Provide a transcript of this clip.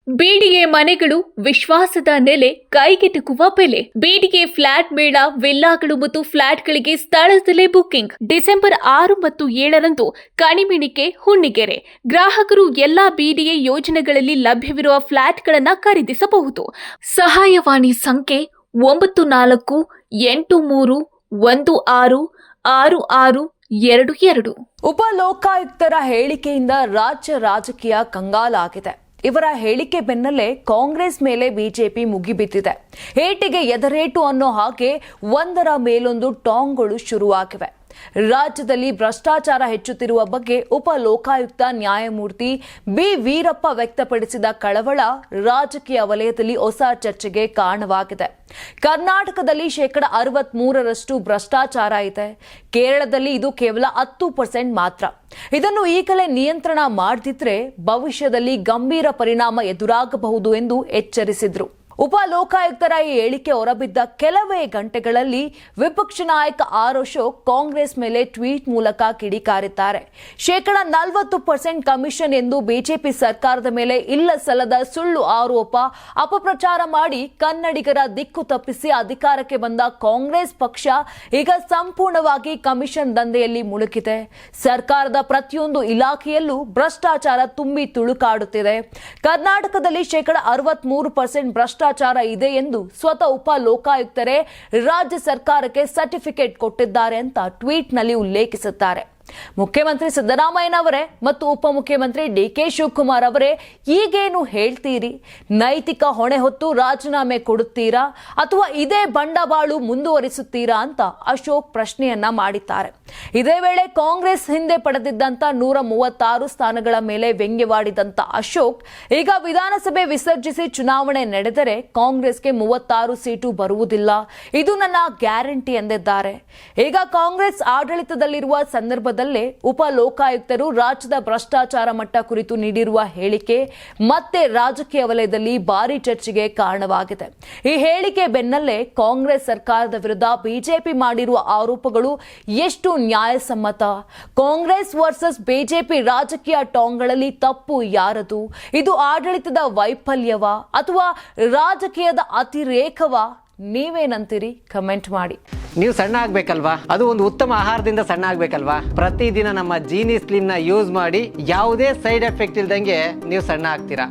BDA ಮನೆಗಳು ವಿಶ್ವಾಸದ ನೆಲೆ, ಕೈಗೆಟುಕುವ ಬೆಲೆ. ಬಿಡಿಎ ಫ್ಲಾಟ್ ಮೇಳ, ವಿಲ್ಲಾಗಳು ಮತ್ತು ಫ್ಲಾಟ್ಗಳಿಗೆ ಸ್ಥಳದಲ್ಲೇ ಬುಕಿಂಗ್. ಡಿಸೆಂಬರ್ 6 ಮತ್ತು 7ರಂದು ಕಣಿಮಿಣಿಕೆ, ಹುಣ್ಣಿಗೆರೆ. ಗ್ರಾಹಕರು ಎಲ್ಲಾ ಬಿಡಿಎ ಯೋಜನೆಗಳಲ್ಲಿ ಲಭ್ಯವಿರುವ ಫ್ಲಾಟ್ಗಳನ್ನು ಖರೀದಿಸಬಹುದು. ಸಹಾಯವಾಣಿ ಸಂಖ್ಯೆ 9413166622. ಉಪ ಲೋಕಾಯುಕ್ತರ ಹೇಳಿಕೆಯಿಂದ ರಾಜ್ಯ ರಾಜಕೀಯ ಕಂಗಾಲಾಗಿದೆ. ಇವರ ಹೇಳಿಕೆ ಬೆನ್ನಲ್ಲೇ ಕಾಂಗ್ರೆಸ್ ಮೇಲೆ ಬಿಜೆಪಿ ಮುಗಿಬಿದ್ದಿದೆ. ಏಟಿಗೆ ಎದರೇಟು ಅನ್ನೋ ಹಾಗೆ ಒಂದರ ಮೇಲೊಂದು ಟಾಂಗ್ಗಳು ಶುರುವಾಗಿವೆ. ರಾಜ್ಯದಲ್ಲಿ ಭ್ರಷ್ಟಾಚಾರ ಹೆಚ್ಚುತ್ತಿರುವ ಬಗ್ಗೆ ಉಪ ಲೋಕಾಯುಕ್ತ ನ್ಯಾಯಮೂರ್ತಿ ಬಿ ವೀರಪ್ಪ ವ್ಯಕ್ತಪಡಿಸಿದ ಕಳವಳ ರಾಜಕೀಯ ವಲಯದಲ್ಲಿ ಹೊಸ ಚರ್ಚೆಗೆ ಕಾರಣವಾಗಿದೆ. ಕರ್ನಾಟಕದಲ್ಲಿ 63% ಭ್ರಷ್ಟಾಚಾರ ಇದೆ. ಕೇರಳದಲ್ಲಿ ಇದು ಕೇವಲ 10% ಮಾತ್ರ. ಇದನ್ನು ಈಗಲೇ ನಿಯಂತ್ರಣ ಮಾಡದಿದ್ರೆ ಭವಿಷ್ಯದಲ್ಲಿ ಗಂಭೀರ ಪರಿಣಾಮ ಎದುರಾಗಬಹುದು ಎಂದು ಎಚ್ಚರಿಸಿದ್ರು. ಉಪ ಲೋಕಾಯುಕ್ತರ ಈ ಹೇಳಿಕೆ ಹೊರಬಿದ್ದ ಕೆಲವೇ ಗಂಟೆಗಳಲ್ಲಿ ವಿಪಕ್ಷ ನಾಯಕ ಆರ್ ಅಶೋಕ್ ಕಾಂಗ್ರೆಸ್ ಮೇಲೆ ಟ್ವೀಟ್ ಮೂಲಕ ಕಿಡಿಕಾರಿದ್ದಾರೆ. 40% ಕಮಿಷನ್ ಎಂದು ಬಿಜೆಪಿ ಸರ್ಕಾರದ ಮೇಲೆ ಇಲ್ಲ ಸಲ್ಲದ ಸುಳ್ಳು ಆರೋಪ, ಅಪಪ್ರಚಾರ ಮಾಡಿ ಕನ್ನಡಿಗರ ದಿಕ್ಕು ತಪ್ಪಿಸಿ ಅಧಿಕಾರಕ್ಕೆ ಬಂದ ಕಾಂಗ್ರೆಸ್ ಪಕ್ಷ ಈಗ ಸಂಪೂರ್ಣವಾಗಿ ಕಮಿಷನ್ ದಂಧೆಯಲ್ಲಿ ಮುಳುಗಿದೆ. ಸರ್ಕಾರದ ಪ್ರತಿಯೊಂದು ಇಲಾಖೆಯಲ್ಲೂ ಭ್ರಷ್ಟಾಚಾರ ತುಂಬಿ ತುಳುಕಾಡುತ್ತಿದೆ. ಕರ್ನಾಟಕದಲ್ಲಿ 63% ಭ್ರಷ್ಟಾಚಾರ ಇದೆ ಎಂದು ಸ್ವತಃ ಉಪ ಲೋಕಾಯುಕ್ತರೇ ರಾಜ್ಯ ಸರ್ಕಾರಕ್ಕೆ ಸರ್ಟಿಫಿಕೇಟ್ ಕೊಟ್ಟಿದ್ದಾರೆ ಅಂತ ಟ್ವೀಟ್ ನಲ್ಲಿ ಉಲ್ಲೇಖಿಸುತ್ತಾರೆ. ಮುಖ್ಯಮಂತ್ರಿ ಸಿದ್ದರಾಮಯ್ಯನವರೇ ಮತ್ತು ಉಪಮುಖ್ಯಮಂತ್ರಿ ಡಿಕೆ ಶಿವಕುಮಾರ್ ಅವರೇ ಈಗೇನು ಹೇಳ್ತೀರಿ? ನೈತಿಕ ಹೊಣೆ ಹೊತ್ತು ರಾಜೀನಾಮೆ ಕೊಡುತ್ತೀರಾ ಅಥವಾ ಇದೇ ಬಂಡವಾಳು ಮುಂದುವರಿಸುತ್ತೀರಾ ಅಂತ ಅಶೋಕ್ ಪ್ರಶ್ನೆಯನ್ನ ಮಾಡಿದ್ದಾರೆ. ಇದೇ ವೇಳೆ ಕಾಂಗ್ರೆಸ್ ಹಿಂದೆ ಪಡೆದಿದ್ದಂತ 136 ಸ್ಥಾನಗಳ ಮೇಲೆ ವ್ಯಂಗ್ಯವಾಡಿದಂತ ಅಶೋಕ್ ಈಗ ವಿಧಾನಸಭೆ ವಿಸರ್ಜಿಸಿ ಚುನಾವಣೆ ನಡೆದರೆ ಕಾಂಗ್ರೆಸ್ಗೆ 36 ಸೀಟು ಬರುವುದಿಲ್ಲ, ಇದು ನನ್ನ ಗ್ಯಾರಂಟಿ ಎಂದಿದ್ದಾರೆ. ಈಗ ಕಾಂಗ್ರೆಸ್ ಆಡಳಿತದಲ್ಲಿರುವ ಸಂದರ್ಭದಲ್ಲಿ ಉಪ ಲೋಕಾಯುಕ್ತರು ರಾಜ್ಯದ ಭ್ರಷ್ಟಾಚಾರ ಮಟ್ಟ ಕುರಿತು ನೀಡಿರುವ ಹೇಳಿಕೆ ಮತ್ತೆ ರಾಜಕೀಯ ವಲಯದಲ್ಲಿ ಭಾರಿ ಚರ್ಚೆಗೆ ಕಾರಣವಾಗಿದೆ. ಈ ಹೇಳಿಕೆ ಬೆನ್ನಲ್ಲೇ ಕಾಂಗ್ರೆಸ್ ಸರ್ಕಾರದ ವಿರುದ್ಧ ಬಿಜೆಪಿ ಮಾಡಿರುವ ಆರೋಪಗಳು ಎಷ್ಟು ನ್ಯಾಯಸಮ್ಮತ? ಕಾಂಗ್ರೆಸ್ ವರ್ಸಸ್ ಬಿಜೆಪಿ ರಾಜಕೀಯ ಟಾಂಗ್ಗಳಲ್ಲಿ ತಪ್ಪು ಯಾರದು? ಇದು ಆಡಳಿತದ ವೈಫಲ್ಯವಾ ಅಥವಾ ರಾಜಕೀಯದ ಅತಿರೇಕವಾ? ನೀವೇನಂತೀರಿ? ಕಮೆಂಟ್ ಮಾಡಿ. ನೀವು ಸಣ್ಣ ಆಗ್ಬೇಕಲ್ವಾ? ಅದು ಒಂದು ಉತ್ತಮ ಆಹಾರದಿಂದ ಸಣ್ಣ ಆಗ್ಬೇಕಲ್ವಾ? ಪ್ರತಿದಿನ ನಮ್ಮ ಜೀನಿ ಸ್ಲಿಮ್ ನ ಯೂಸ್ ಮಾಡಿ ಯಾವುದೇ ಸೈಡ್ ಎಫೆಕ್ಟ್ ಇಲ್ದಂಗೆ ನೀವು ಸಣ್ಣ ಆಗ್ತೀರಾ.